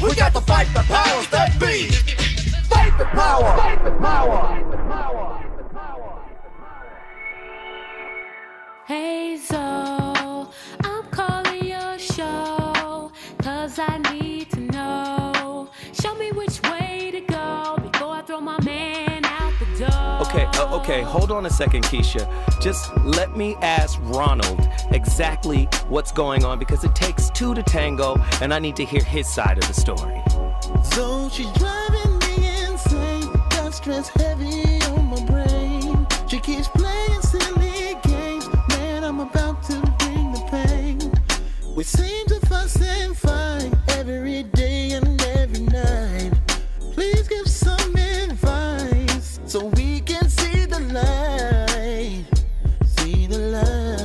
We got to fight the powers that be. Fight the power. Fight the power. Hey Zoe, I'm calling your show, 'cause I need to know. Show me which way to go before I throw my man out the door. Okay, hold on a second, Keisha. Just let me ask Ronald exactly what's going on, because it takes two to tango, and I need to hear his side of the story. So she's driving me insane, got stress heavy on my brain. She keeps playing silly games, man, I'm about to bring the pain. We seem to fuss and fight every day and every night. Please give some advice so we can see the light. See the light.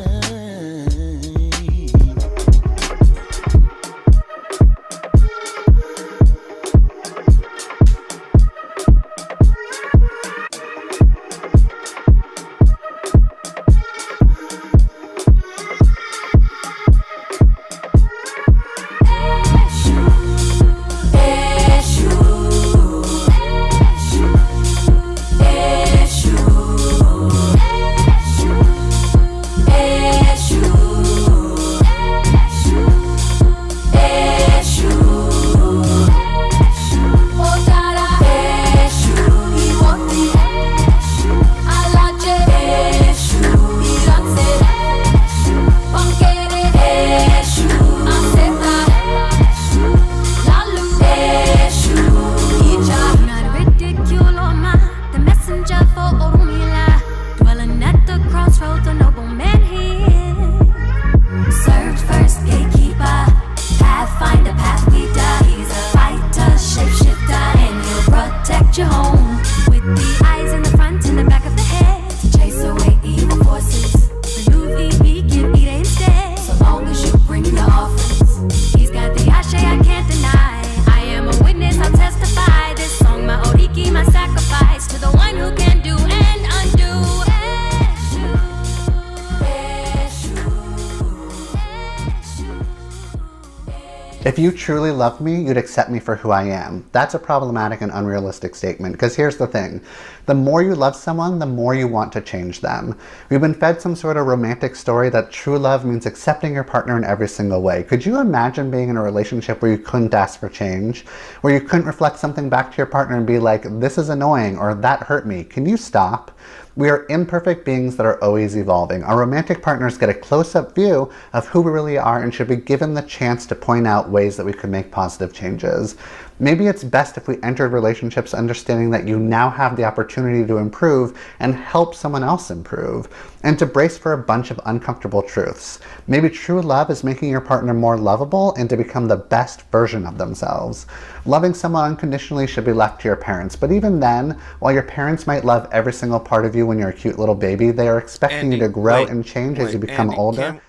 If you truly loved me, you'd accept me for who I am. That's a problematic and unrealistic statement, because here's the thing. The more you love someone, the more you want to change them. We've been fed some sort of romantic story that true love means accepting your partner in every single way. Could you imagine being in a relationship where you couldn't ask for change? Where you couldn't reflect something back to your partner and be like, this is annoying, or that hurt me. Can you stop? We are imperfect beings that are always evolving. Our romantic partners get a close-up view of who we really are and should be given the chance to point out ways that we could make positive changes. Maybe it's best if we entered relationships understanding that you now have the opportunity to improve and help someone else improve, and to brace for a bunch of uncomfortable truths. Maybe true love is making your partner more lovable and to become the best version of themselves. Loving someone unconditionally should be left to your parents, but even then, while your parents might love every single part of you when you're a cute little baby, they are expecting you to grow and change as you become older.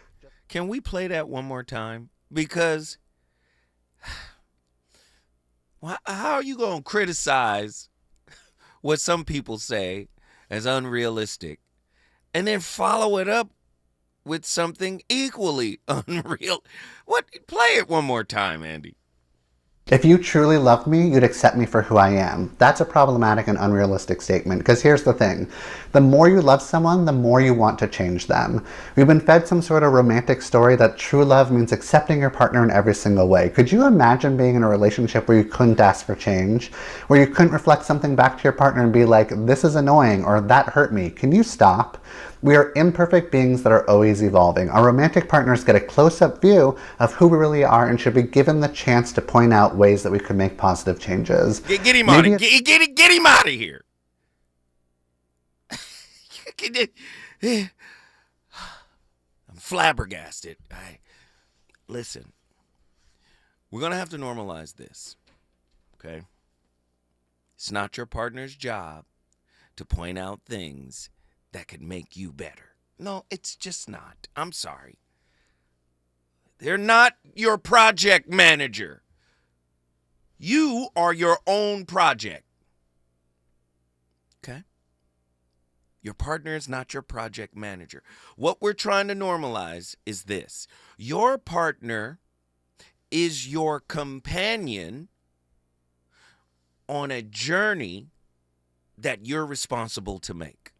Can we play that one more time? Because how are you going to criticize what some people say as unrealistic and then follow it up with something equally unreal? What? Play it one more time, Andy. If you truly loved me, you'd accept me for who I am. That's a problematic and unrealistic statement, because here's the thing. The more you love someone, the more you want to change them. We've been fed some sort of romantic story that true love means accepting your partner in every single way. Could you imagine being in a relationship where you couldn't ask for change? Where you couldn't reflect something back to your partner and be like, this is annoying, or that hurt me. Can you stop? We are imperfect beings that are always evolving. Our romantic partners get a close-up view of who we really are and should be given the chance to point out ways that we could make positive changes. Get him out of get him out of here. I'm flabbergasted. Listen, we're going to have to normalize this, okay? It's not your partner's job to point out things that could make you better. No, it's just not. I'm sorry. They're not your project manager. You are your own project. Okay? Your partner is not your project manager. What we're trying to normalize is this. Your partner is your companion on a journey that you're responsible to make,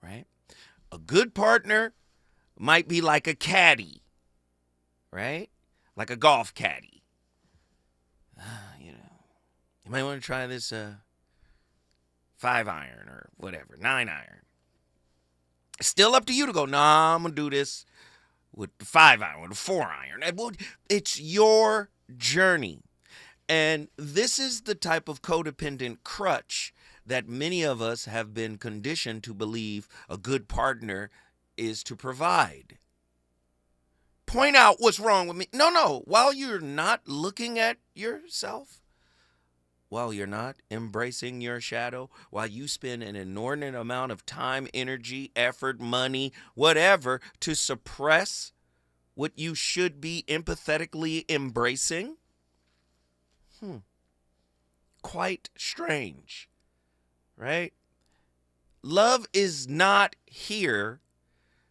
right? A good partner might be like a caddy, right? Like a golf caddy. You might want to try this 5-iron or whatever, 9-iron. Still up to you to go, nah, I'm going to do this with the 5-iron, with the 4-iron. It's your journey. And this is the type of codependent crutch that many of us have been conditioned to believe a good partner is to provide. Point out what's wrong with me. No. While you're not looking at yourself, while you're not embracing your shadow, while you spend an inordinate amount of time, energy, effort, money, whatever, to suppress what you should be empathetically embracing, quite strange, right? Love is not here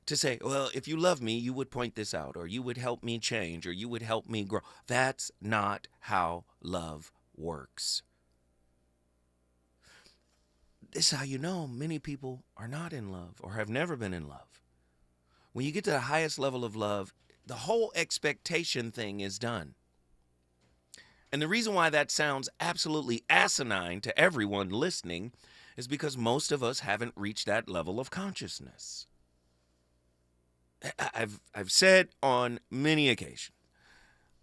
to say, well, if you love me, you would point this out, or you would help me change, or you would help me grow. That's not how love works. This is how you know many people are not in love or have never been in love. When you get to the highest level of love, the whole expectation thing is done. And the reason why that sounds absolutely asinine to everyone listening is because most of us haven't reached that level of consciousness. I've said on many occasions,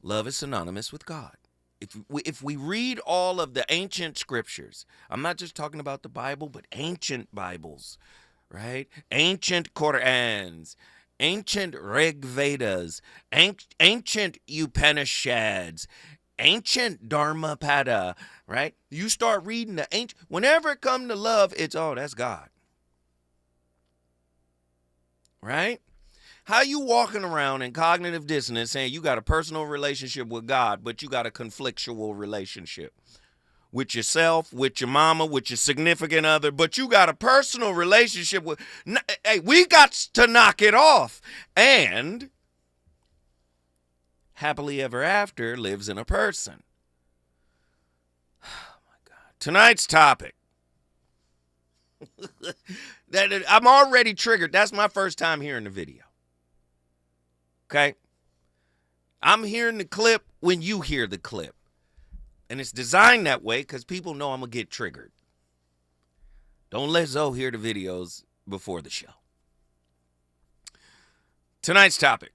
love is synonymous with God. If we read all of the ancient scriptures, I'm not just talking about the Bible, but ancient Bibles, right? Ancient Qur'ans, ancient Rig Vedas, ancient Upanishads, ancient Dharmapada, right? You start reading the ancient, whenever it comes to love, it's, oh, that's God. Right? How you walking around in cognitive dissonance saying you got a personal relationship with God, but you got a conflictual relationship with yourself, with your mama, with your significant other, but you got a personal relationship with, hey, we got to knock it off. And happily ever after lives in a person. Oh my God. Tonight's topic. I'm already triggered. That's my first time hearing the video. Okay? I'm hearing the clip when you hear the clip. And it's designed that way because people know I'm going to get triggered. Don't let Zoe hear the videos before the show. Tonight's topic.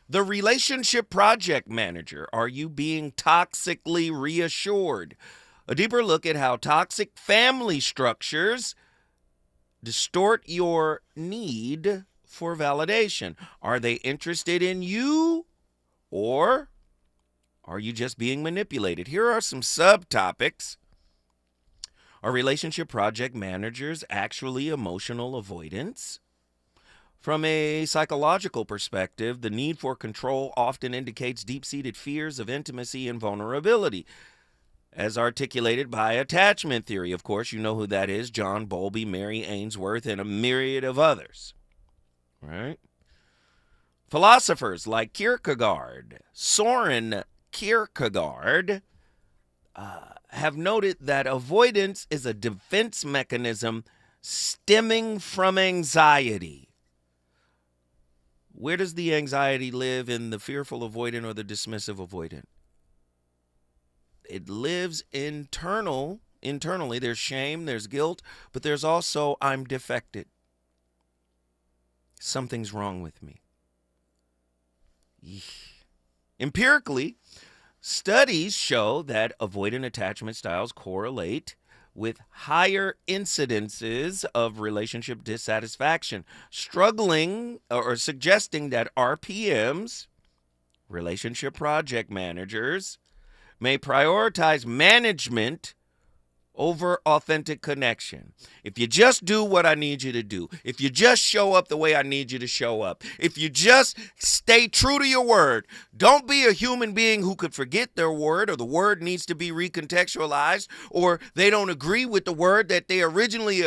The relationship project manager. Are you being toxically reassured? A deeper look at how toxic family structures distort your need for validation. Are they interested in you, or are you just being manipulated? Here are some subtopics. Are relationship project managers actually emotional avoidance? From a psychological perspective, the need for control often indicates deep-seated fears of intimacy and vulnerability, as articulated by attachment theory. Of course, you know who that is: John Bowlby, Mary Ainsworth, and a myriad of others. Right? Philosophers like Kierkegaard, Soren Kierkegaard, have noted that avoidance is a defense mechanism stemming from anxiety. Where does the anxiety live? In the fearful avoidant or the dismissive avoidant? It lives internally. There's shame, there's guilt, but there's also I'm defected. Something's wrong with me. Empirically, studies show that avoidant attachment styles correlate with higher incidences of relationship dissatisfaction, struggling or suggesting that RPMs, relationship project managers, may prioritize management over authentic connection. If you just do what I need you to do, if you just show up the way I need you to show up, if you just stay true to your word, don't be a human being who could forget their word, or the word needs to be recontextualized, or they don't agree with the word that they originally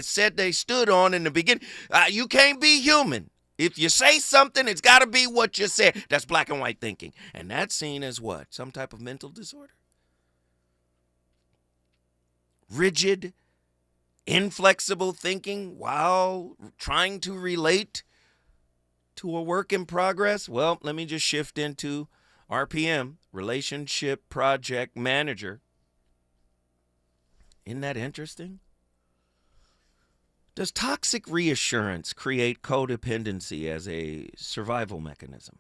said they stood on in the beginning. You can't be human. If you say something, it's got to be what you said. That's black and white thinking. And that's seen as what? Some type of mental disorder? rigid, inflexible thinking while trying to relate to a work in progress? Well, let me just shift into RPM, Relationship Project Manager. Isn't that interesting? Does toxic reassurance create codependency as a survival mechanism?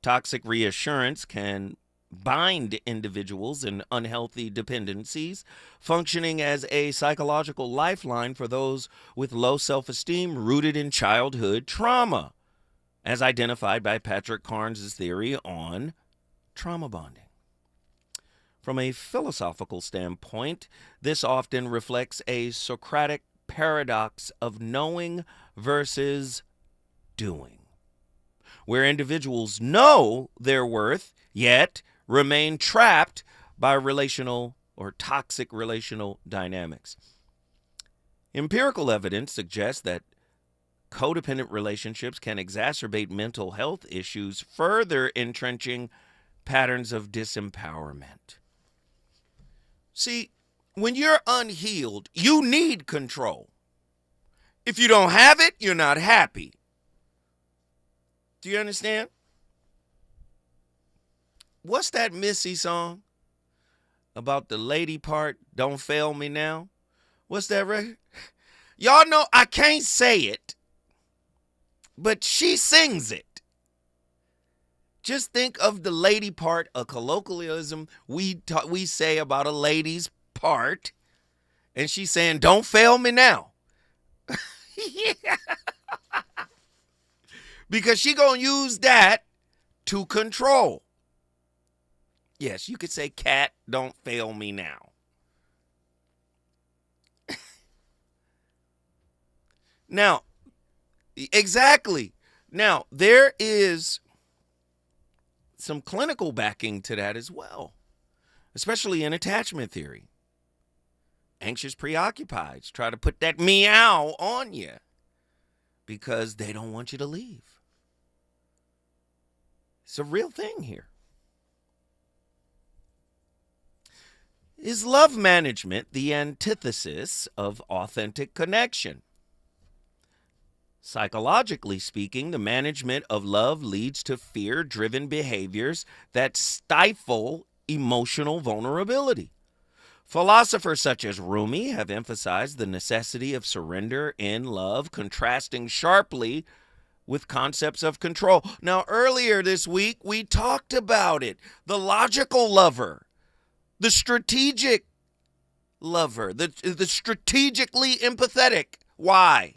Toxic reassurance can bind individuals in unhealthy dependencies, functioning as a psychological lifeline for those with low self-esteem rooted in childhood trauma, as identified by Patrick Carnes' theory on trauma bonding. From a philosophical standpoint, this often reflects a Socratic paradox of knowing versus doing, where individuals know their worth, yet remain trapped by relational or toxic relational dynamics. Empirical evidence suggests that codependent relationships can exacerbate mental health issues, further entrenching patterns of disempowerment. See, when you're unhealed, you need control. If you don't have it, you're not happy. Do you understand? What's that Missy song about the lady part, Don't Fail Me Now? What's that record? Y'all know I can't say it, but she sings it. Just think of the lady part, a colloquialism we say about a lady's part, and she's saying, don't fail me now. Yeah. Because she gonna use that to control. Yes, you could say, cat, don't fail me now. Now, exactly. Now, there is some clinical backing to that as well, especially in attachment theory. Anxious preoccupieds try to put that meow on you because they don't want you to leave. It's a real thing here. Is love management the antithesis of authentic connection? Psychologically speaking, the management of love leads to fear-driven behaviors that stifle emotional vulnerability. Philosophers such as Rumi have emphasized the necessity of surrender in love, contrasting sharply with concepts of control. Now, earlier this week, we talked about it. The logical lover, the strategic lover, the strategically empathetic. Why?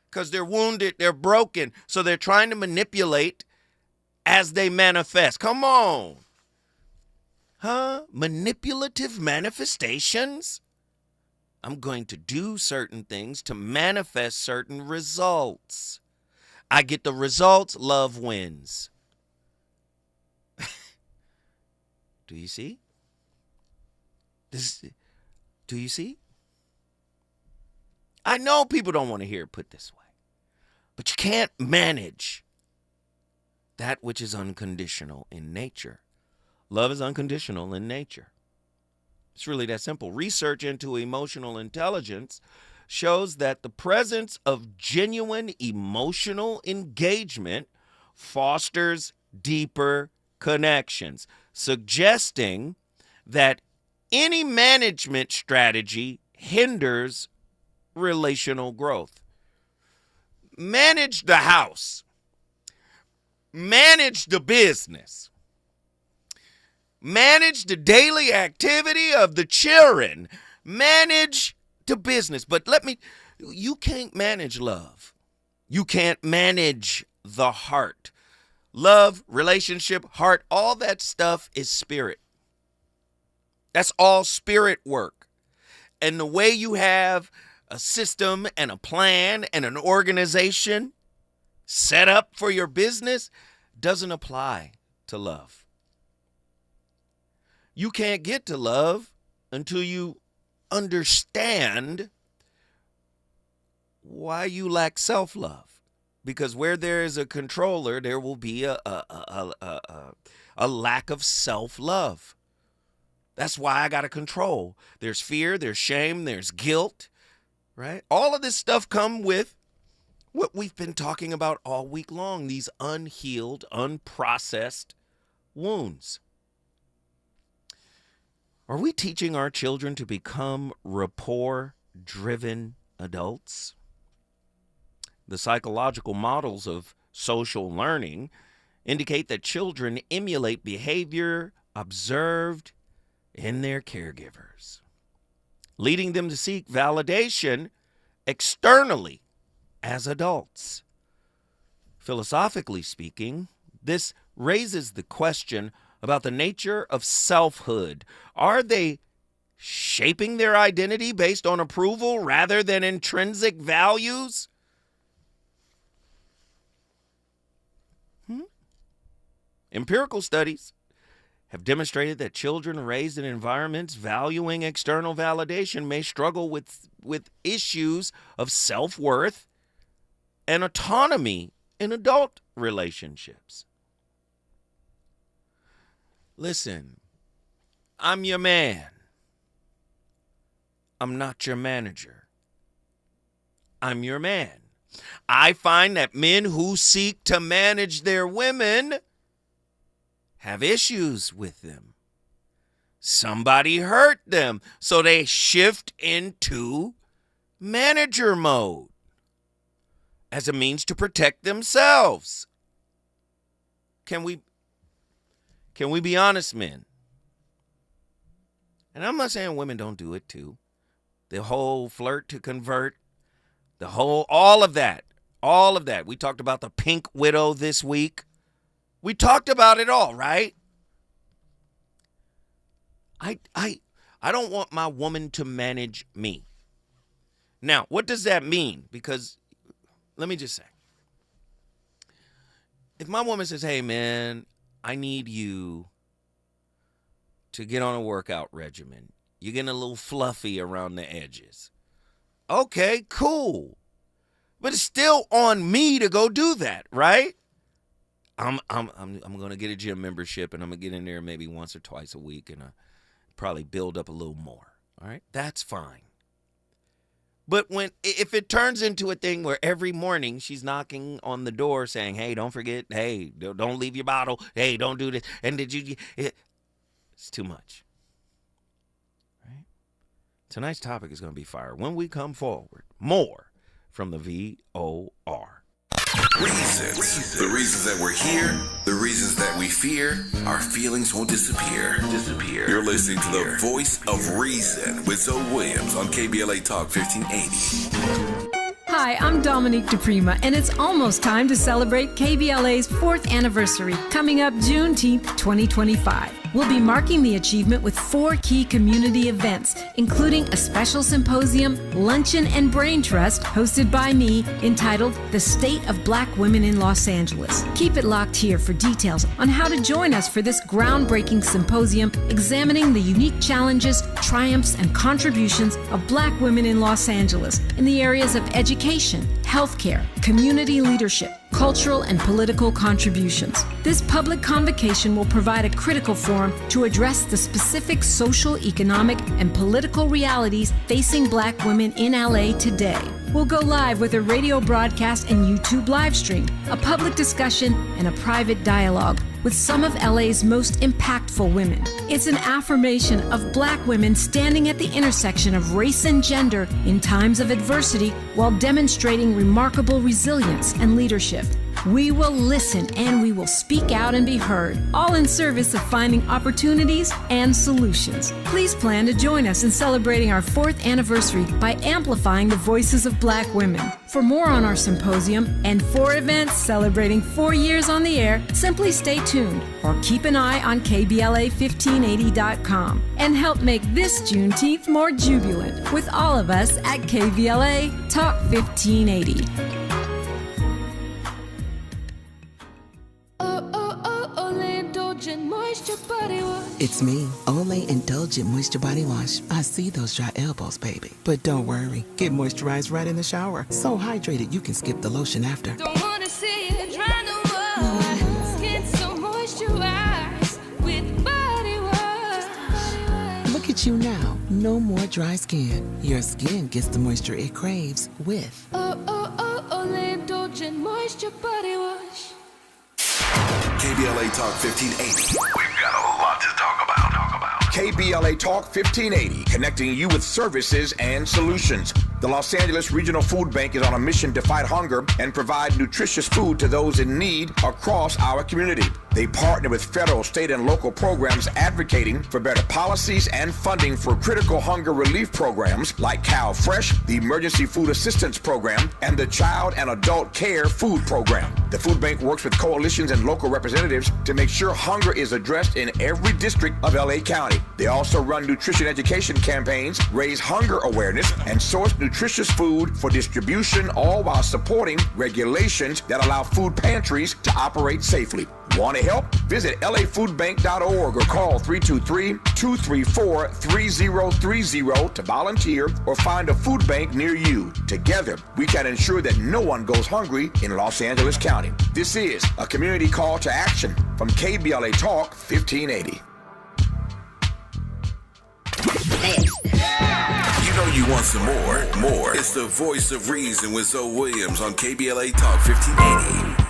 Because they're wounded, they're broken, so they're trying to manipulate as they manifest. Come on. Huh? Manipulative manifestations? I'm going to do certain things to manifest certain results. I get the results, love wins. Do you see? Do you see? I know people don't want to hear it put this way, but you can't manage that which is unconditional in nature. Love is unconditional in nature. It's really that simple. Research into emotional intelligence shows that the presence of genuine emotional engagement fosters deeper connections, suggesting that any management strategy hinders relational growth. Manage the house. Manage the business. Manage the daily activity of the children. Manage the business. But you can't manage love. You can't manage the heart. Love, relationship, heart, all that stuff is spirit. That's all spirit work. And the way you have a system and a plan and an organization set up for your business doesn't apply to love. You can't get to love until you understand why you lack self-love. Because where there is a controller, there will be a lack of self-love. That's why I got to control. There's fear, there's shame, there's guilt, right? All of this stuff come with what we've been talking about all week long, these unhealed, unprocessed wounds. Are we teaching our children to become rapport-driven adults? The psychological models of social learning indicate that children emulate behavior observed in their caregivers, leading them to seek validation externally as adults. Philosophically speaking, this raises the question about the nature of selfhood. Are they shaping their identity based on approval rather than intrinsic values? Empirical studies have demonstrated that children raised in environments valuing external validation may struggle with issues of self-worth and autonomy in adult relationships. Listen, I'm your man. I'm not your manager. I'm your man. I find that men who seek to manage their women have issues with them. Somebody hurt them, so they shift into manager mode as a means to protect themselves. Can we be honest, men? And I'm not saying women don't do it too. The whole flirt to convert, all of that. We talked about the pink widow this week. We talked about it all, right? I don't want my woman to manage me. Now, what does that mean? Because let me just say, if my woman says, hey, man, I need you to get on a workout regimen. You're getting a little fluffy around the edges. Okay, cool. But it's still on me to go do that, right? I'm gonna get a gym membership and I'm gonna get in there maybe once or twice a week and probably build up a little more. All right, that's fine. But if it turns into a thing where every morning she's knocking on the door saying, "Hey, don't forget. Hey, don't leave your bottle. Hey, don't do this." And it's too much. Right? Tonight's topic is gonna be fire. When we come forward, more from the VOR. Reasons. The reasons that we're here, the reasons that we fear, our feelings won't disappear. You're listening to the Voice of Reason with Zoe Williams on KBLA Talk 1580. Hi, I'm Dominique DePrima, and it's almost time to celebrate KBLA's 4th anniversary, coming up Juneteenth 2025. We'll be marking the achievement with 4 key community events, including a special symposium, luncheon, and brain trust hosted by me entitled The State of Black Women in Los Angeles. Keep it locked here for details on how to join us for this groundbreaking symposium examining the unique challenges, triumphs, and contributions of Black women in Los Angeles in the areas of education, healthcare, community leadership, cultural and political contributions. This public convocation will provide a critical forum to address the specific social, economic, and political realities facing Black women in LA today. We'll go live with a radio broadcast and YouTube live stream, a public discussion, and a private dialogue with some of LA's most impactful women. It's an affirmation of Black women standing at the intersection of race and gender in times of adversity while demonstrating remarkable resilience and leadership. We will listen and we will speak out and be heard, all in service of finding opportunities and solutions. Please plan to join us in celebrating our 4th anniversary by amplifying the voices of Black women. For more on our symposium and 4 events celebrating 4 years on the air, simply stay tuned or keep an eye on KBLA1580.com and help make this Juneteenth more jubilant with all of us at KBLA Talk 1580. It's me, Olay Indulgent Moisture Body Wash. I see those dry elbows, baby. But don't worry, get moisturized right in the shower. So hydrated you can skip the lotion after. Don't wanna see it dry no more. Skin so moisturized with body wash. at you now. No more dry skin. Your skin gets the moisture it craves with Indulgent Moisture Body Wash. KBLA Talk 1580. We've got a lot to talk about. KBLA Talk 1580, connecting you with services and solutions. The Los Angeles Regional Food Bank is on a mission to fight hunger and provide nutritious food to those in need across our community. They partner with federal, state, and local programs advocating for better policies and funding for critical hunger relief programs like Cow Fresh, the Emergency Food Assistance Program, and the Child and Adult Care Food Program. The food bank works with coalitions and local representatives to make sure hunger is addressed in every district of LA County. They also run nutrition education campaigns, raise hunger awareness, and source nutritious food for distribution, all while supporting regulations that allow food pantries to operate safely. Want to help? Visit lafoodbank.org or call 323-234-3030 to volunteer or find a food bank near you. Together, we can ensure that no one goes hungry in Los Angeles County. This is a community call to action from KBLA Talk 1580. You know you want some more. It's the voice of reason with Zoe Williams on KBLA Talk 1580.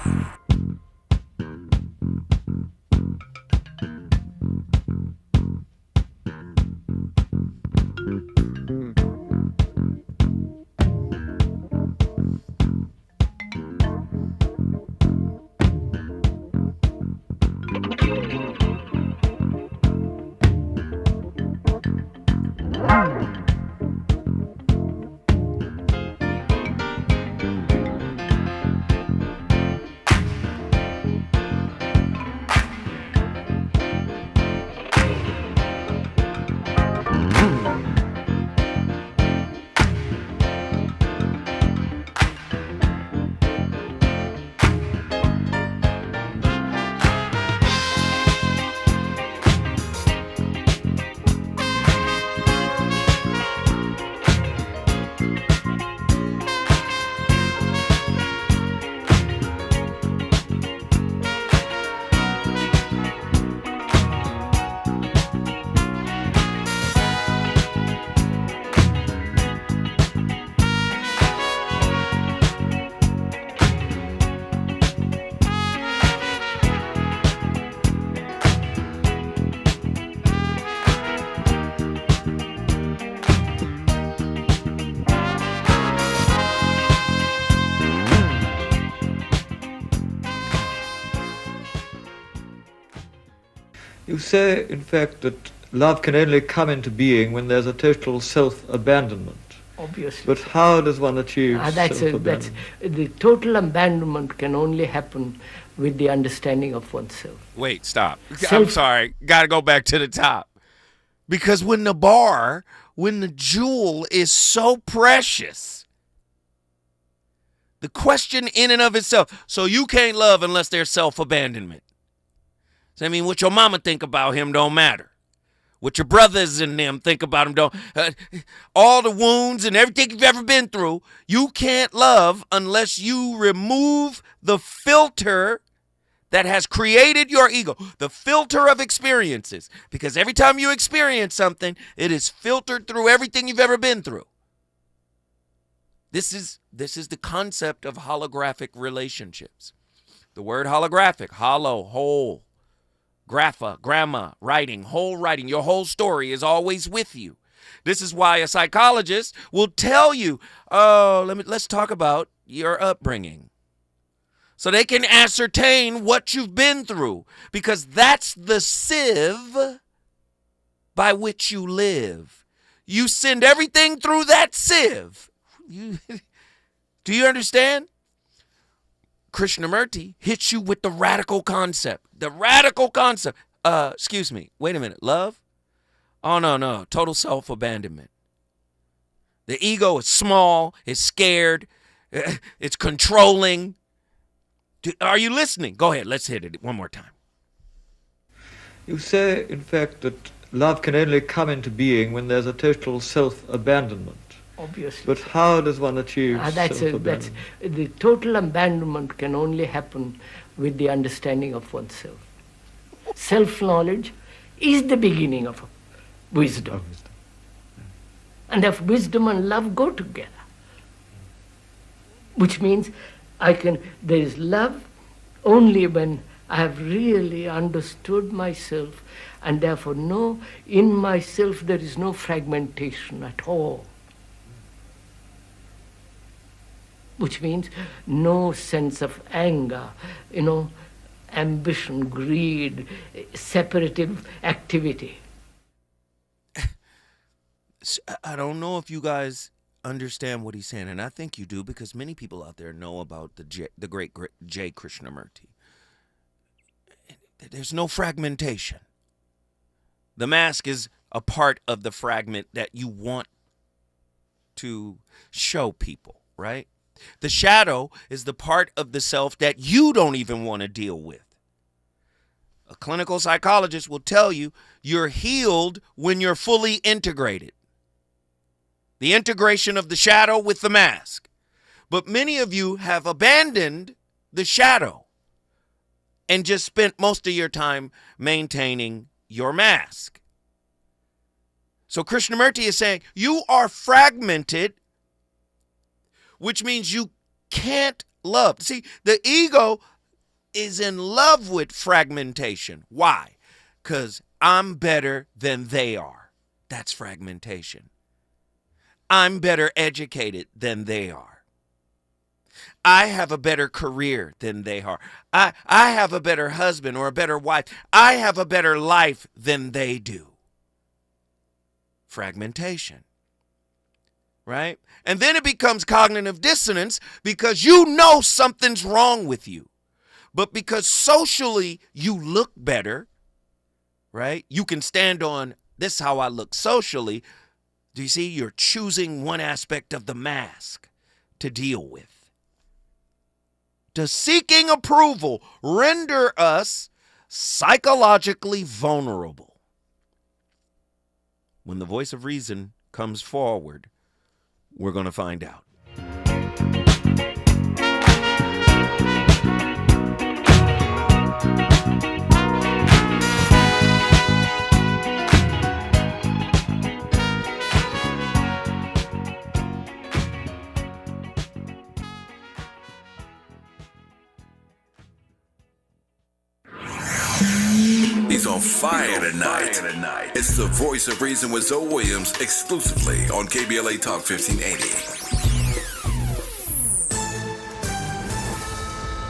You say, in fact, that love can only come into being when there's a total self-abandonment. Obviously. But how does one achieve self-abandonment? The total abandonment can only happen with the understanding of oneself. Wait, stop. I'm sorry. Got to go back to the top. Because when the jewel is so precious, the question in and of itself, so you can't love unless there's self-abandonment. So, I mean, what your mama think about him don't matter. What your brothers and them think about him don't. All the wounds and everything you've ever been through, you can't love unless you remove the filter that has created your ego, the filter of experiences. Because every time you experience something, it is filtered through everything you've ever been through. This is the concept of holographic relationships. The word holographic, hollow, whole. Grapha, grandma, writing, whole writing. Your whole story is always with you. This is why a psychologist will tell you, let's talk about your upbringing. So they can ascertain what you've been through, because that's the sieve by which you live. You send everything through that sieve. Do you understand? Krishnamurti hits you with the radical concept. The radical concept. Excuse me. Wait a minute. Love? Oh, no. Total self-abandonment. The ego is small. It's scared. It's controlling. Are you listening? Go ahead. Let's hit it one more time. You say, in fact, that love can only come into being when there's a total self-abandonment. Obviously. But how does one achieve self-abandonment? The total abandonment can only happen with the understanding of oneself. Self-knowledge is the beginning of wisdom. And if wisdom and love go together, which means there is love only when I have really understood myself, and therefore know in myself there is no fragmentation at all. Which means no sense of anger, ambition, greed, separative activity. I don't know if you guys understand what he's saying, and I think you do, because many people out there know about the great J. Krishnamurti. There's no fragmentation. The mask is a part of the fragment that you want to show people, right? The shadow is the part of the self that you don't even want to deal with. A clinical psychologist will tell you you're healed when you're fully integrated. The integration of the shadow with the mask. But many of you have abandoned the shadow and just spent most of your time maintaining your mask. So Krishnamurti is saying you are fragmented, which means you can't love. See, the ego is in love with fragmentation. Why? Because I'm better than they are. That's fragmentation. I'm better educated than they are. I have a better career than they are. I have a better husband or a better wife. I have a better life than they do. Fragmentation. Right? And then it becomes cognitive dissonance because you know something's wrong with you. But because socially you look better, right? You can stand on this is how I look socially. Do you see? You're choosing one aspect of the mask to deal with. Does seeking approval render us psychologically vulnerable? When the voice of reason comes forward, we're going to find out. He's on fire tonight. It's the voice of reason with Zoe Williams, exclusively on KBLA Talk 1580.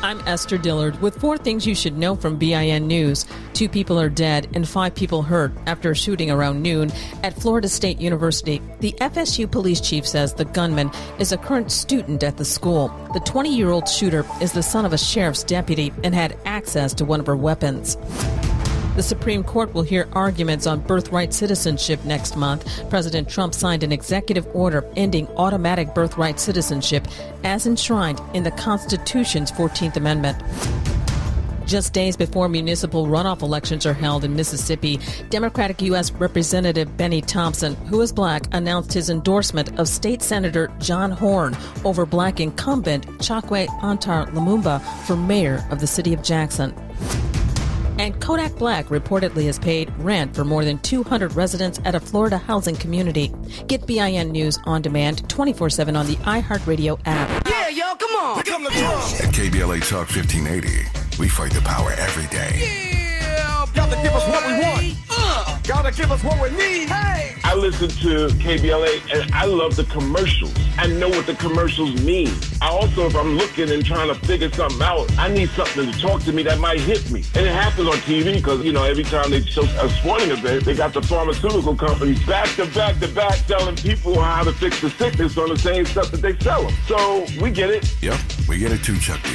I'm Esther Dillard with 4 things you should know from BIN News. 2 people are dead and 5 people hurt after a shooting around noon at Florida State University. The FSU police chief says the gunman is a current student at the school. The 20-year-old shooter is the son of a sheriff's deputy and had access to one of her weapons. The Supreme Court will hear arguments on birthright citizenship next month. President Trump signed an executive order ending automatic birthright citizenship as enshrined in the Constitution's 14th Amendment. Just days before municipal runoff elections are held in Mississippi, Democratic U.S. Representative Benny Thompson, who is black, announced his endorsement of State Senator John Horn over black incumbent Chokwe Antar Lumumba for mayor of the city of Jackson. And Kodak Black reportedly has paid rent for more than 200 residents at a Florida housing community. Get BIN News on demand 24/7 on the iHeartRadio app. Yeah, yo, come on. Here come the drums. At KBLA Talk 1580, we fight the power every day. Yeah, gotta give us what we want. Gotta give us what we need. Hey. I listen to KBLA and I love the commercials. I know what the commercials mean. I also, if I'm looking and trying to figure something out, I need something to talk to me that might hit me. And it happens on TV because, every time they show a sporting event, they got the pharmaceutical companies back to back telling people how to fix the sickness on the same stuff that they sell them. So we get it. Yep, we get it too, Chuck D.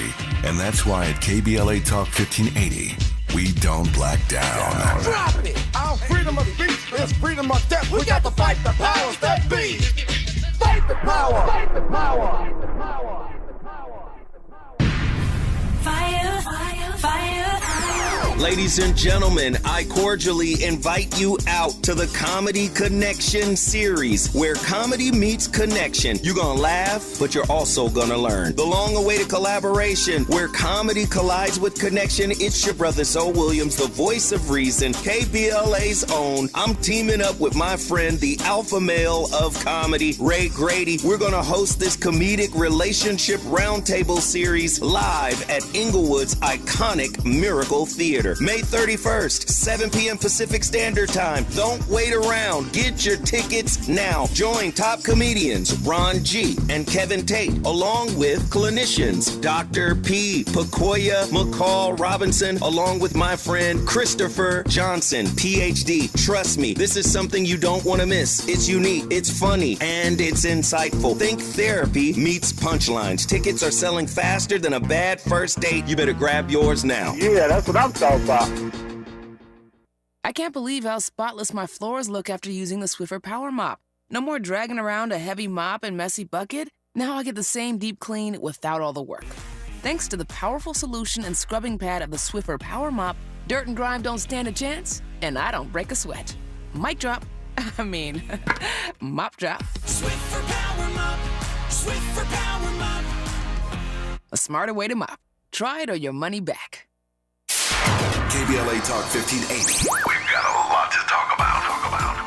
And that's why at KBLA Talk 1580, we don't black down. Drop it. Our freedom of speech is freedom of death. We got to fight the powers that be. Fight the power. Fight the power. Fire, fire, fire, fire. Ladies and gentlemen, I cordially invite you out to the Comedy Connection series, where comedy meets connection. You're gonna laugh, but you're also gonna learn. The long-awaited collaboration, where comedy collides with connection. It's your brother Zoe Williams, the voice of reason, KBLA's own. I'm teaming up with my friend, the alpha male of comedy, Ray Grady. We're gonna host this comedic relationship roundtable series live at Inglewood's iconic Miracle Theater. May 31st, 7 p.m. Pacific Standard Time. Don't wait around. Get your tickets now. Join top comedians Ron G. and Kevin Tate, along with clinicians Dr. P. Pacoya McCall Robinson, along with my friend Christopher Johnson, PhD. Trust me, this is something you don't want to miss. It's unique, it's funny, and it's insightful. Think therapy meets punchlines. Tickets are selling faster than a bad first date. You better grab yours now. Yeah, that's what I'm talking about. I can't believe how spotless my floors look after using the Swiffer Power Mop. No more dragging around a heavy mop and messy bucket. Now I get the same deep clean without all the work. Thanks to the powerful solution and scrubbing pad of the Swiffer Power Mop, dirt and grime don't stand a chance, and I don't break a sweat. Mic drop. Mop drop. Swiffer Power Mop. Swiffer Power Mop. A smarter way to mop. Try it or your money back. KBLA Talk 1580. We've got a lot to talk about.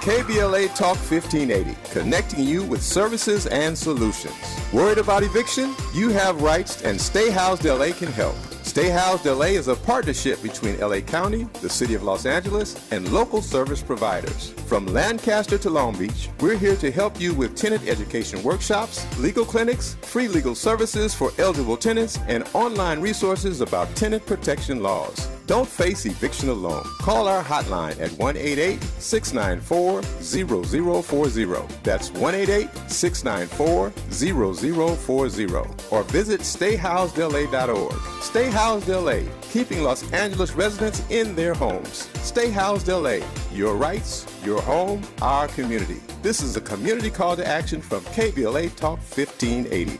KBLA Talk 1580, connecting you with services and solutions. Worried about eviction? You have rights, and Stay Housed LA can help. Stay Housed LA is a partnership between LA County, the City of Los Angeles, and local service providers. From Lancaster to Long Beach, we're here to help you with tenant education workshops, legal clinics, free legal services for eligible tenants, and online resources about tenant protection laws. Don't face eviction alone. Call our hotline at 1-888-694-0040. That's 1-888-694-0040. Or visit stayhousedla.org. Stay Housed LA, keeping Los Angeles residents in their homes. Stay Housed LA, your rights, your home, our community. This is a community call to action from KBLA Talk 1580.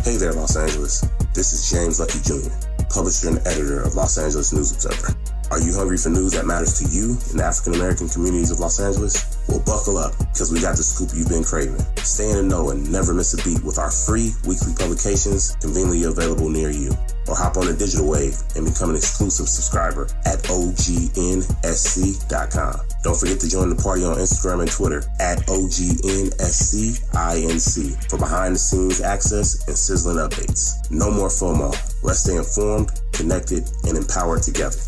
Hey there, Los Angeles. This is James Lucky Jr., publisher and editor of Los Angeles News Observer. Are you hungry for news that matters to you in the African-American communities of Los Angeles? Well, buckle up, because we got the scoop you've been craving. Stay in the know and never miss a beat with our free weekly publications conveniently available near you. Or hop on the digital wave and become an exclusive subscriber at OGNSC.com. Don't forget to join the party on Instagram and Twitter at OGNSCINC for behind-the-scenes access and sizzling updates. No more FOMO. Let's stay informed, connected, and empowered together.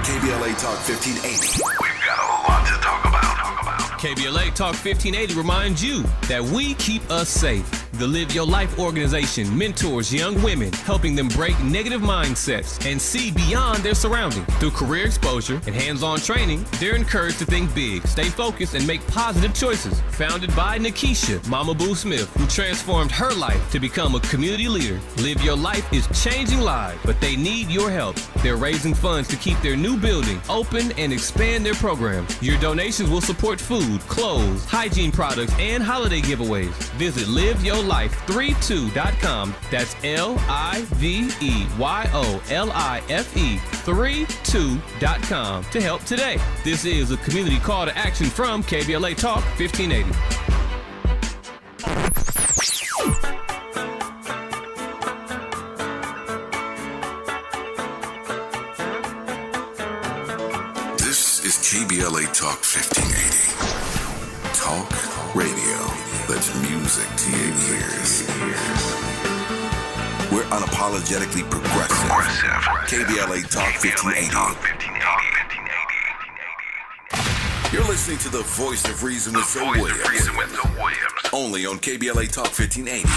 KBLA Talk 1580. We've got a lot to talk about. KBLA Talk 1580 reminds you that we keep us safe. The Live Your Life organization mentors young women, helping them break negative mindsets and see beyond their surroundings. Through career exposure and hands-on training, they're encouraged to think big, stay focused, and make positive choices. Founded by Nikisha Mama Boo Smith, who transformed her life to become a community leader. Live Your Life is changing lives, but they need your help. They're raising funds to keep their new building open and expand their programs. Your donations will support food, clothes, hygiene products, and holiday giveaways. Visit liveyourlife32.com. That's LIVEYOLIFE32.com to help today. This is a community call to action from KBLA Talk 1580. This is KBLA Talk 1580. Talk radio that's music to your ears. We're unapologetically progressive. KBLA Talk 1580. You're listening to the voice of reason with Zoe Williams. Only on KBLA Talk 1580.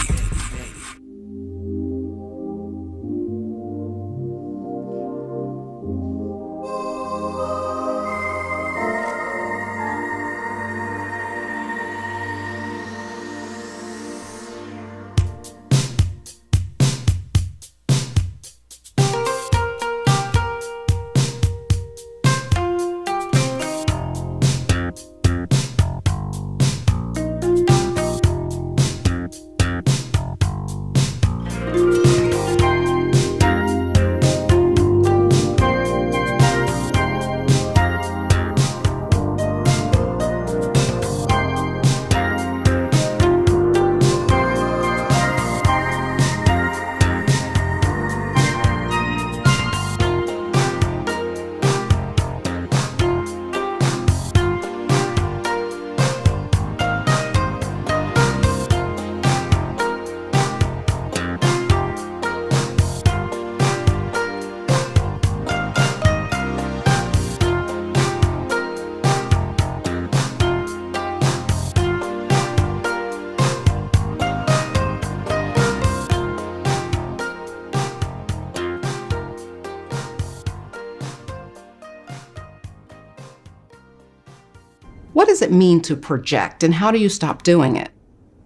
What does it mean to project, and how do you stop doing it?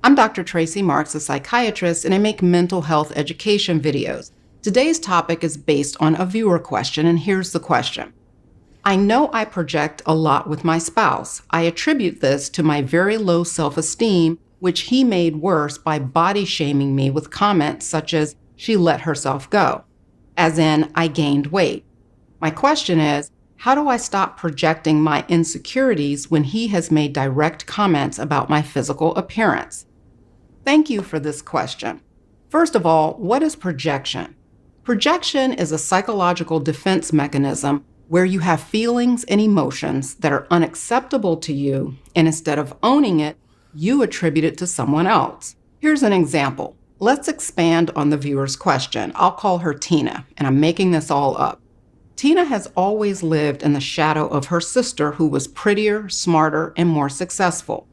I'm Dr. Tracy Marks, a psychiatrist, and I make mental health education videos. Today's topic is based on a viewer question, and here's the question. I know I project a lot with my spouse. I attribute this to my very low self-esteem, which he made worse by body shaming me with comments such as, she let herself go, as in, I gained weight. My question is, how do I stop projecting my insecurities when he has made direct comments about my physical appearance? Thank you for this question. First of all, what is projection? Projection is a psychological defense mechanism where you have feelings and emotions that are unacceptable to you, and instead of owning it, you attribute it to someone else. Here's an example. Let's expand on the viewer's question. I'll call her Tina, and I'm making this all up. Tina has always lived in the shadow of her sister, who was prettier, smarter, and more successful.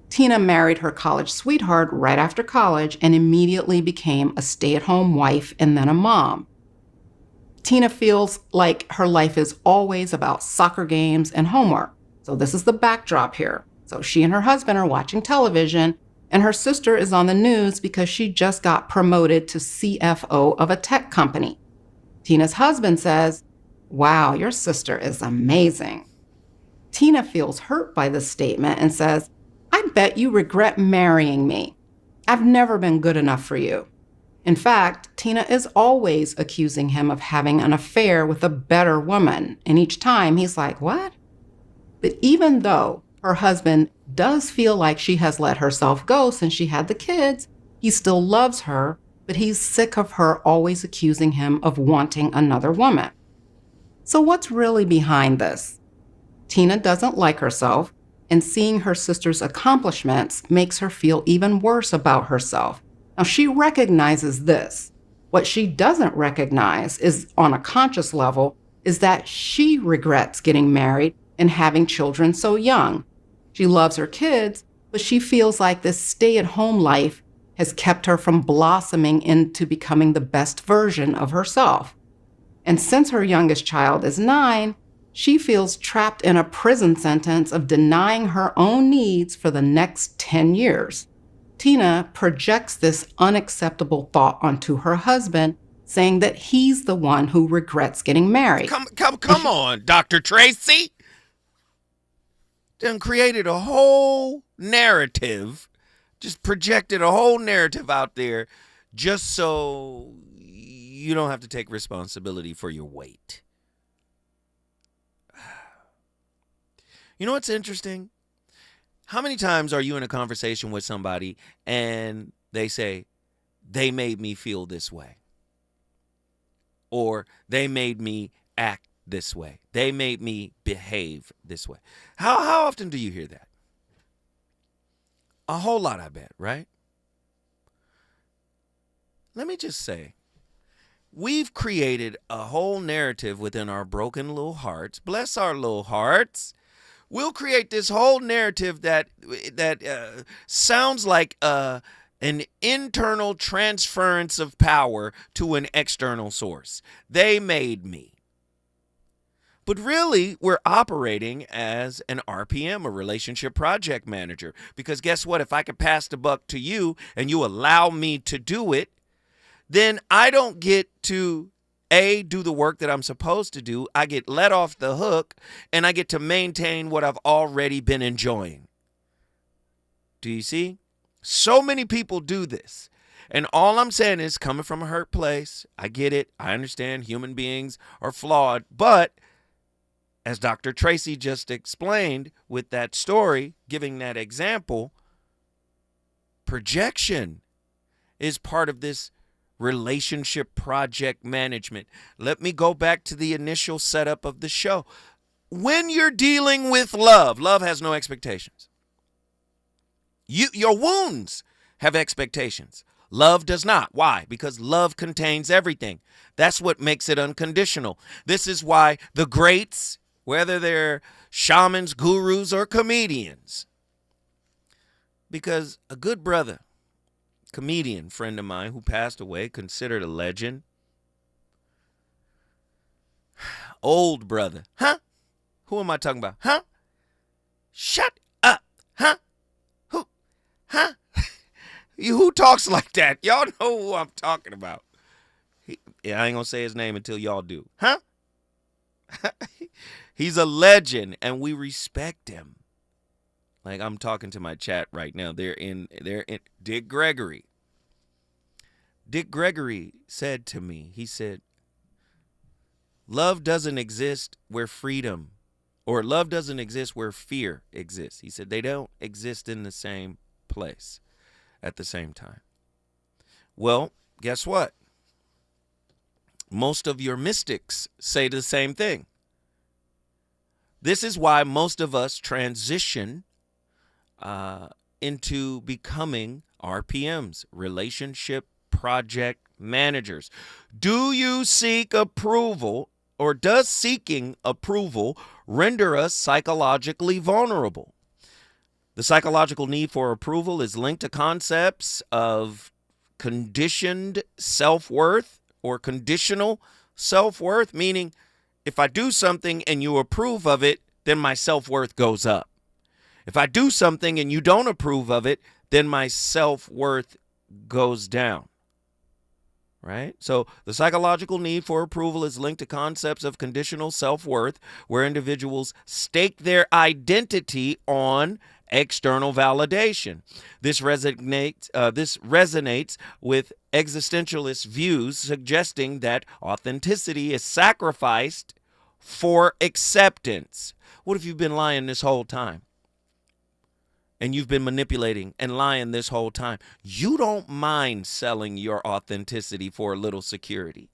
Tina married her college sweetheart right after college and immediately became a stay-at-home wife and then a mom. Tina feels like her life is always about soccer games and homework. So this is the backdrop here. So she and her husband are watching television, and her sister is on the news because she just got promoted to CFO of a tech company. Tina's husband says, "Wow, your sister is amazing." Tina feels hurt by this statement and says, "I bet you regret marrying me. I've never been good enough for you." In fact, Tina is always accusing him of having an affair with a better woman, and each time he's like, "What?" But even though her husband does feel like she has let herself go since she had the kids, he still loves her, but he's sick of her always accusing him of wanting another woman. So what's really behind this? Tina doesn't like herself, and seeing her sister's accomplishments makes her feel even worse about herself. Now, she recognizes this. What she doesn't recognize is, on a conscious level, is that she regrets getting married and having children so young. She loves her kids, but she feels like this stay-at-home life has kept her from blossoming into becoming the best version of herself. And since her youngest child is 9, she feels trapped in a prison sentence of denying her own needs for the next 10 years. Tina projects this unacceptable thought onto her husband, saying that he's the one who regrets getting married. Come on, Dr. Tracy. Done created a whole narrative, just projected a whole narrative out there just so you don't have to take responsibility for your weight. You know what's interesting? How many times are you in a conversation with somebody and they say, they made me feel this way? Or they made me act this way. They made me behave this way. How often do you hear that? A whole lot, I bet, right? Let me just say, we've created a whole narrative within our broken little hearts. Bless our little hearts. We'll create this whole narrative that sounds like an internal transference of power to an external source. They made me. But really, we're operating as an RPM, a relationship project manager. Because guess what? If I could pass the buck to you and you allow me to do it, then I don't get to do the work that I'm supposed to do. I get let off the hook, and I get to maintain what I've already been enjoying. Do you see? So many people do this. And all I'm saying is, coming from a hurt place, I get it. I understand human beings are flawed. But as Dr. Tracy just explained with that story, giving that example, projection is part of this relationship project management. Let me go back to the initial setup of the show. When you're dealing with love, love has no expectations. Your wounds have expectations. Love does not. Why? Because love contains everything. That's what makes it unconditional. This is why the greats, whether they're shamans, gurus, or comedians, because a good brother, comedian friend of mine who passed away, considered a legend. Old brother. Huh? Who am I talking about? Huh? Shut up. Huh? Who? Huh? Who talks like that? Y'all know who I'm talking about. I ain't gonna say his name until y'all do. Huh? He's a legend, and we respect him. Like, I'm talking to my chat right now. They're in Dick Gregory. Dick Gregory said to me, he said, love doesn't exist where freedom, or love doesn't exist where fear exists. He said they don't exist in the same place at the same time. Well, guess what? Most of your mystics say the same thing. This is why most of us transition into becoming RPMs, relationship project managers. Do you seek approval, or does seeking approval render us psychologically vulnerable? The psychological need for approval is linked to concepts of conditioned self-worth or conditional self-worth, meaning if I do something and you approve of it, then my self-worth goes up. If I do something and you don't approve of it, then my self-worth goes down. Right? So the psychological need for approval is linked to concepts of conditional self-worth, where individuals stake their identity on external validation. This resonates with existentialist views, suggesting that authenticity is sacrificed for acceptance. What if you've been lying this whole time? And you've been manipulating and lying this whole time. You don't mind selling your authenticity for a little security.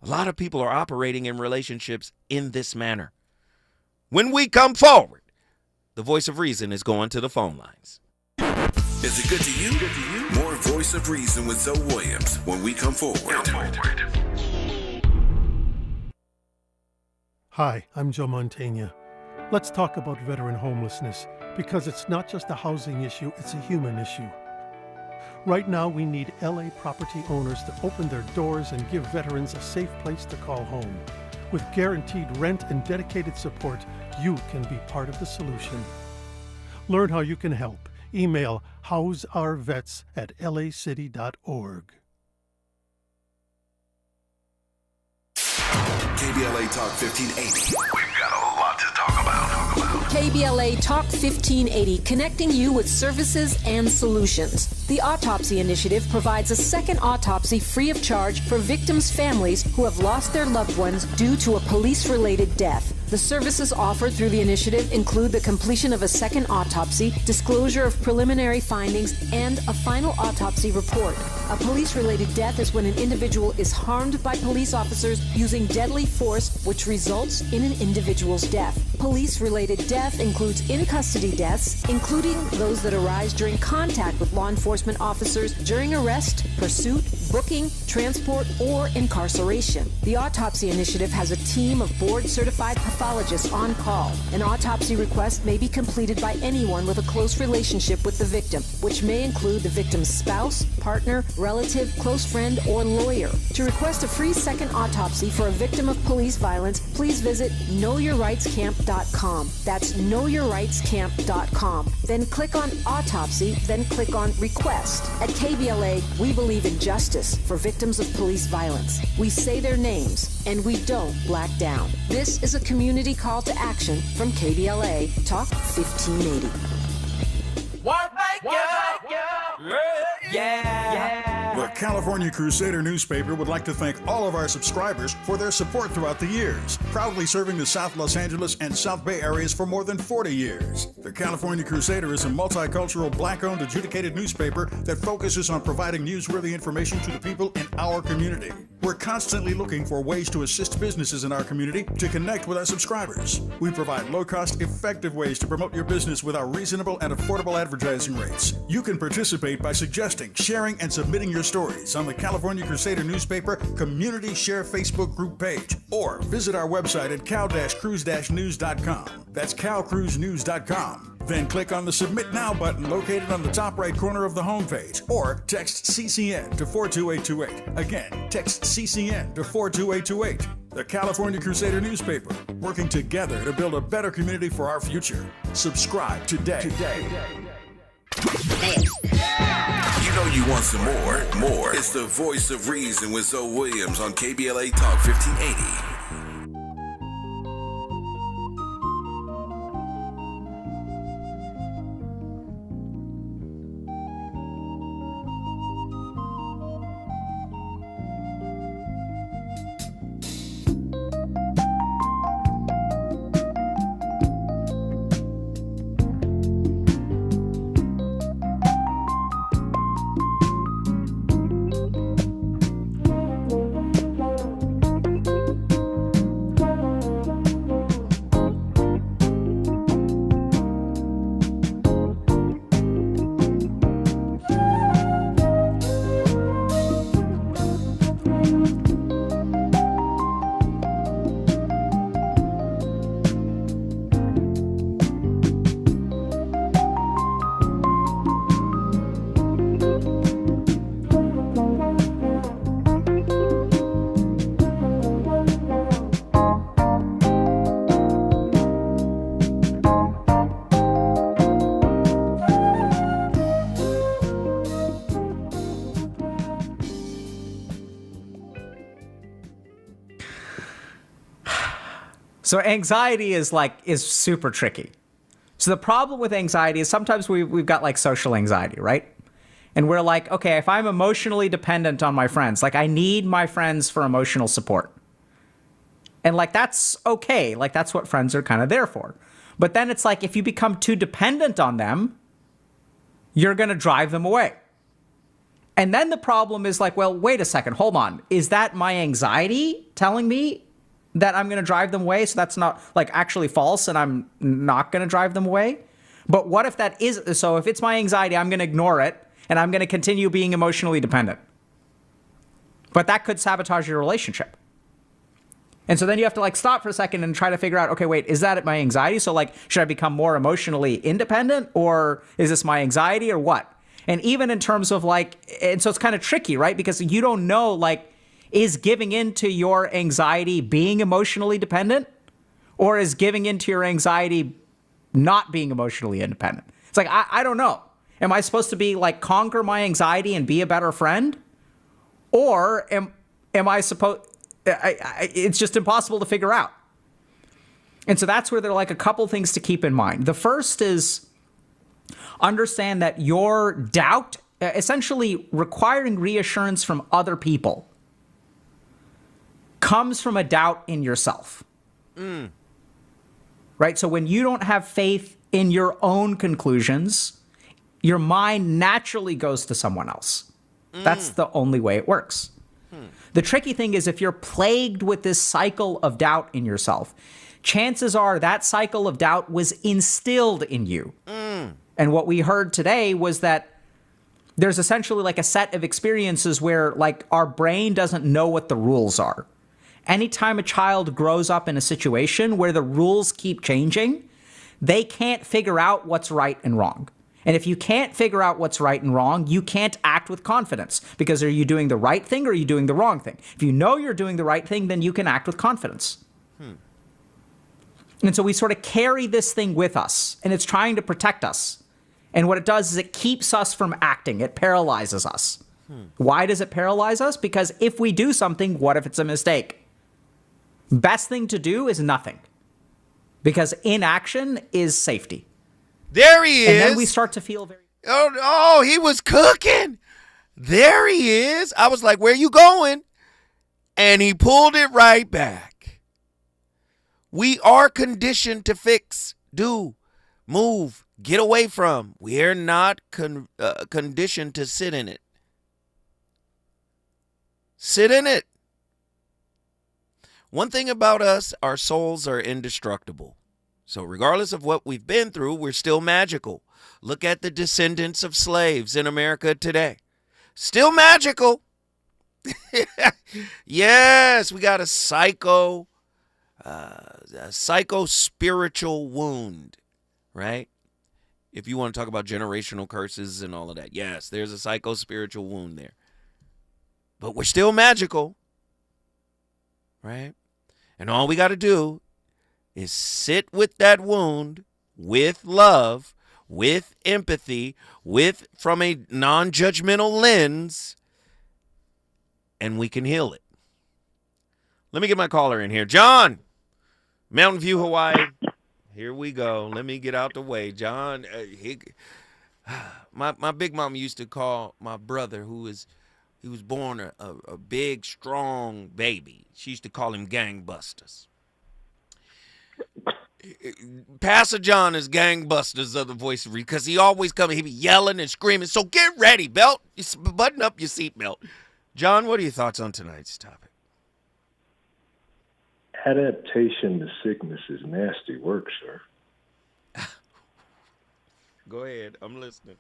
A lot of people are operating in relationships in this manner. When we come forward, the voice of reason is going to the phone lines. Is it good to you? More Voice of Reason with Zoe Williams when we come forward. Hi, I'm Joe Montaigne. Let's talk about veteran homelessness, because it's not just a housing issue, it's a human issue. Right now, we need LA property owners to open their doors and give veterans a safe place to call home. With guaranteed rent and dedicated support, you can be part of the solution. Learn how you can help. Email houseourvets@lacity.org. KBLA Talk 1580. We've got a lot to talk about. KBLA Talk 1580, connecting you with services and solutions. The Autopsy Initiative provides a second autopsy free of charge for victims' families who have lost their loved ones due to a police-related death. The services offered through the initiative include the completion of a second autopsy, disclosure of preliminary findings, and a final autopsy report. A police-related death is when an individual is harmed by police officers using deadly force, which results in an individual's death. Police-related death includes in-custody deaths, including those that arise during contact with law enforcement officers during arrest, pursuit, booking, transport, or incarceration. The Autopsy Initiative has a team of board-certified pathologists on call. An autopsy request may be completed by anyone with a close relationship with the victim, which may include the victim's spouse, partner, relative, close friend, or lawyer. To request a free second autopsy for a victim of police violence, please visit knowyourrightscamp.com. That's knowyourrightscamp.com. Then click on Autopsy, then click on Request. At KBLA, we believe in justice for victims of police violence. We say their names, and we don't black down. This is a community call to action from KBLA Talk 1580. The California Crusader newspaper would like to thank all of our subscribers for their support throughout the years, proudly serving the South Los Angeles and South Bay areas for more than 40 years. The California Crusader is a multicultural, black-owned, adjudicated newspaper that focuses on providing newsworthy information to the people in our community. We're constantly looking for ways to assist businesses in our community to connect with our subscribers. We provide low-cost, effective ways to promote your business with our reasonable and affordable advertising rates. You can participate by suggesting, sharing, and submitting your stories on the California Crusader newspaper Community Share Facebook group page, or visit our website at cal-cruise-news.com. That's calcruisenews.com. Then click on the Submit Now button located on the top right corner of the homepage, or text CCN to 42828. Again, text CCN to 42828. The California Crusader newspaper, working together to build a better community for our future. Subscribe today. You know you want some more. It's the Voice of Reason with Zoe Williams on KBLA Talk 1580. So anxiety is super tricky. So the problem with anxiety is sometimes we've got like social anxiety, right? And we're like, okay, if I'm emotionally dependent on my friends, like I need my friends for emotional support. And like, that's okay. Like that's what friends are kind of there for. But then it's like, if you become too dependent on them, you're going to drive them away. And then the problem is like, well, wait a second, hold on. Is that my anxiety telling me that I'm going to drive them away? So that's not like actually false and I'm not going to drive them away. But what if that is, so if it's my anxiety, I'm going to ignore it and I'm going to continue being emotionally dependent. But that could sabotage your relationship. And so then you have to like stop for a second and try to figure out, okay, wait, is that my anxiety? So like, should I become more emotionally independent, or is this my anxiety, or what? And even in terms of like, and so it's kind of tricky, right? Because you don't know, like, is giving in to your anxiety being emotionally dependent, or is giving into your anxiety not being emotionally independent? It's like, I don't know. Am I supposed to be like conquer my anxiety and be a better friend? Or am I supposed, it's just impossible to figure out. And so that's where there are like a couple things to keep in mind. The first is understand that your doubt, essentially requiring reassurance from other people, comes from a doubt in yourself. Right? So when you don't have faith in your own conclusions, your mind naturally goes to someone else. That's the only way it works. The tricky thing is if you're plagued with this cycle of doubt in yourself, chances are that cycle of doubt was instilled in you. And what we heard today was that there's essentially like a set of experiences where like our brain doesn't know what the rules are. Anytime a child grows up in a situation where the rules keep changing, they can't figure out what's right and wrong. And if you can't figure out what's right and wrong, you can't act with confidence, because are you doing the right thing or are you doing the wrong thing? If you know you're doing the right thing, then you can act with confidence. And so we sort of carry this thing with us, and it's trying to protect us. And what it does is it keeps us from acting. It paralyzes us. Why does it paralyze us? Because if we do something, what if it's a mistake? Best thing to do is nothing, because inaction is safety. There he is. And then we start to feel very... Oh, he was cooking. There he is. I was like, where you going? And he pulled it right back. We are conditioned to fix, do, move, get away from. We are not conditioned to sit in it. Sit in it. One thing about us, our souls are indestructible. So regardless of what we've been through, we're still magical. Look at the descendants of slaves in America today. Still magical. Yes, we got a psycho-spiritual wound, right? If you want to talk about generational curses and all of that, yes, there's a psycho-spiritual wound there. But we're still magical, right? And all we got to do is sit with that wound with love, with empathy, from a non-judgmental lens, and we can heal it. Let me get my caller in here. John, Mountain View, Hawaii. Here we go. Let me get out the way. John, my big mom used to call my brother, he was born a big, strong baby. She used to call him Gangbusters. Pastor John is Gangbusters of the Voice of Reason, because he always come, he be yelling and screaming. So get ready, button up your seatbelt. John, what are your thoughts on tonight's topic? Adaptation to sickness is nasty work, sir. Go ahead, I'm listening.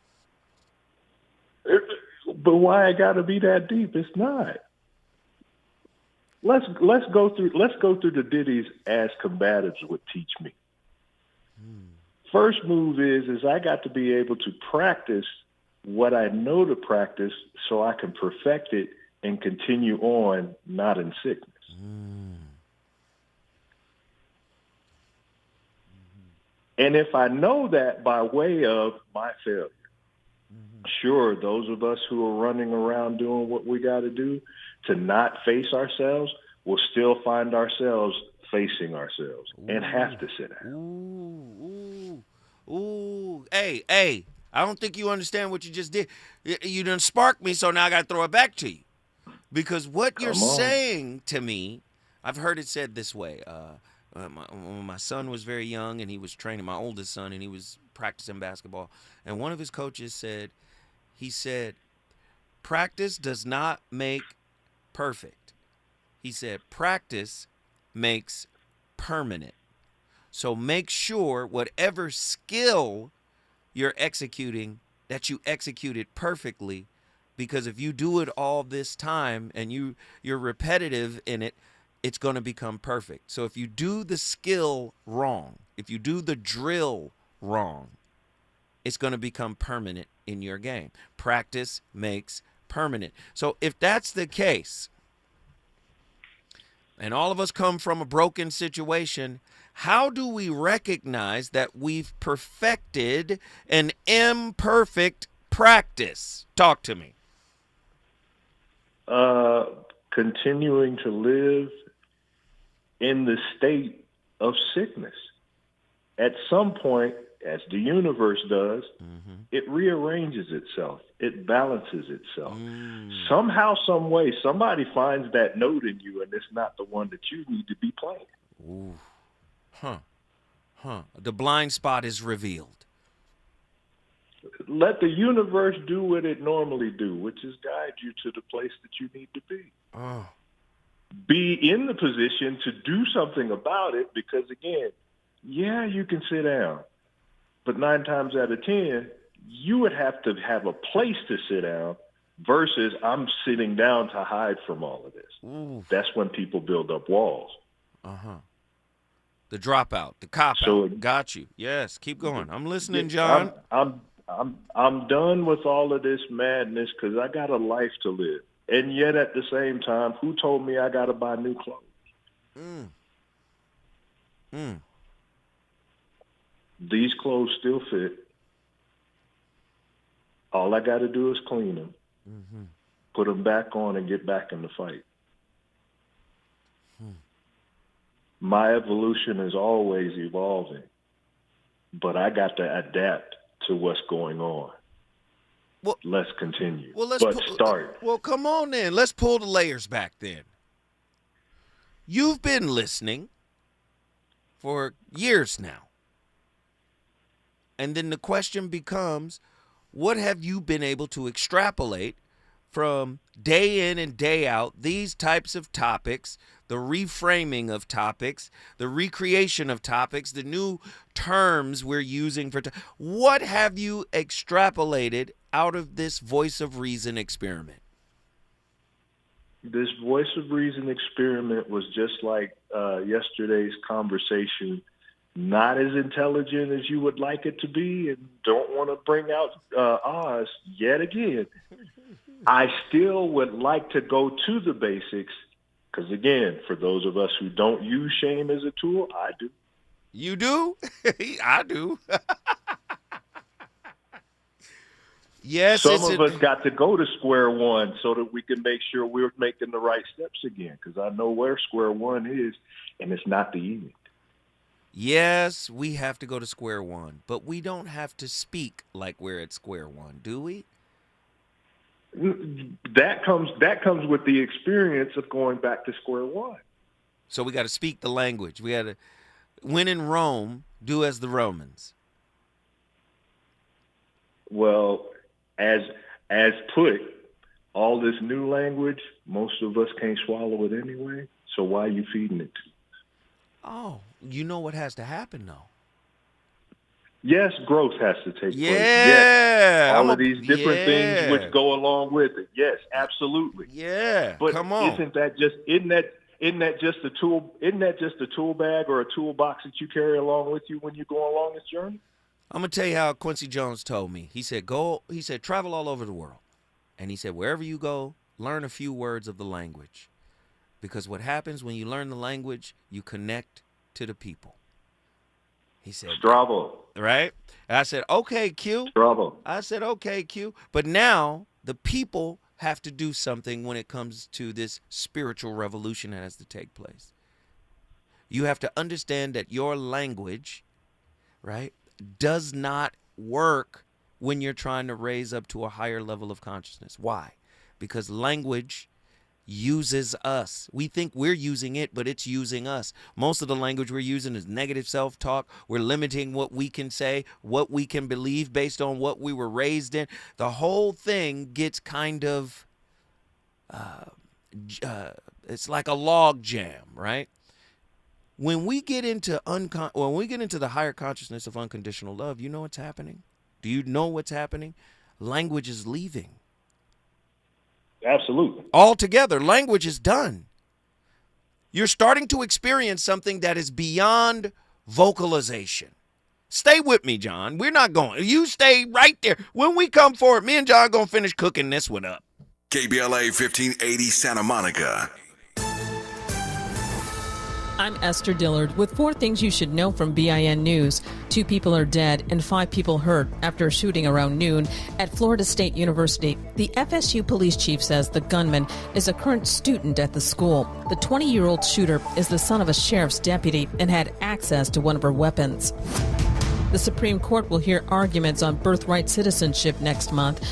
But why it got to be that deep? It's not. Let's go through the ditties as combatives would teach me. First move is I got to be able to practice what I know to practice so I can perfect it and continue on, not in sickness. And if I know that by way of my failure, sure, those of us who are running around doing what we got to do to not face ourselves will still find ourselves facing ourselves and have to sit down. Hey, I don't think you understand what you just did. You done sparked me, so now I got to throw it back to you. Because what you're saying to me, I've heard it said this way. When my son was very young and he was training, my oldest son, and he was practicing basketball, and one of his coaches said, practice does not make perfect. He said, practice makes permanent. So make sure whatever skill you're executing, that you execute it perfectly, because if you do it all this time and you're repetitive in it, it's going to become perfect. So if you do the skill wrong, if you do the drill wrong, it's going to become permanent in your game. Practice makes permanent. So if that's the case, and all of us come from a broken situation, how do we recognize that we've perfected an imperfect practice? Talk to me. Continuing to live in the state of sickness. At some point, as the universe does, it rearranges itself. It balances itself. Somehow, some way, somebody finds that note in you, and it's not the one that you need to be playing. The blind spot is revealed. Let the universe do what it normally do, which is guide you to the place that you need to be. Be in the position to do something about it, because again, yeah, you can sit down, but 9 times out of 10, you would have to have a place to sit down versus I'm sitting down to hide from all of this. That's when people build up walls. The dropout, the cop-out. Got you. Yes, keep going. I'm listening, John. I'm done with all of this madness because I got a life to live. And yet at the same time, who told me I got to buy new clothes? These clothes still fit. All I got to do is clean them, put them back on, and get back in the fight. My evolution is always evolving, but I got to adapt to what's going on. Well, let's continue. Start. Well, come on then. Let's pull the layers back then. You've been listening for years now. And then the question becomes, what have you been able to extrapolate from day in and day out, these types of topics, the reframing of topics, the recreation of topics, the new terms we're using for what have you extrapolated out of this Voice of Reason experiment? This Voice of Reason experiment was just like yesterday's conversation not as intelligent as you would like it to be and don't want to bring out Oz yet again, I still would like to go to the basics because, again, for those of us who don't use shame as a tool, I do. You do? I do. Yes. Some of us got to go to square one so that we can make sure we're making the right steps again, because I know where square one is, and it's not the end. Yes, we have to go to square one, but we don't have to speak like we're at square one, do we? That comes with the experience of going back to square one. So we got to speak the language. We got to, when in Rome, do as the Romans. Well, as put, all this new language, most of us can't swallow it anyway. So why are you feeding it to us? Oh, you know what has to happen, though. Yes, growth has to take place. Yeah. All of these different things which go along with it. Yes, absolutely. Yeah. But come on. Isn't that just a tool? Isn't that just a tool bag or a toolbox that you carry along with you when you go along this journey? I'm gonna tell you how Quincy Jones told me. He said, travel all over the world. And he said, wherever you go, learn a few words of the language. Because what happens when you learn the language, you connect to the people. He said, Strabo. Right? I said, okay, Q. Strabo. I said, okay, Q. But now the people have to do something when it comes to this spiritual revolution that has to take place. You have to understand that your language, right, does not work when you're trying to raise up to a higher level of consciousness. Why? Because language uses us. We think we're using it, but it's using us. Most of the language we're using is negative self-talk. We're limiting what we can say, what we can believe based on what we were raised in. The whole thing gets kind of, it's like a log jam, right? When we get into the higher consciousness of unconditional love, you know what's happening? Do you know what's happening? Language is leaving. Absolutely. Altogether, language is done. You're starting to experience something that is beyond vocalization. Stay with me, John. We're not going. You stay right there. When we come forward, me and John are going to finish cooking this one up. KBLA 1580 Santa Monica. I'm Esther Dillard with 4 things you should know from BIN News. 2 people are dead and 5 people hurt after a shooting around noon at Florida State University. The FSU police chief says the gunman is a current student at the school. The 20-year-old shooter is the son of a sheriff's deputy and had access to one of her weapons. The Supreme Court will hear arguments on birthright citizenship next month.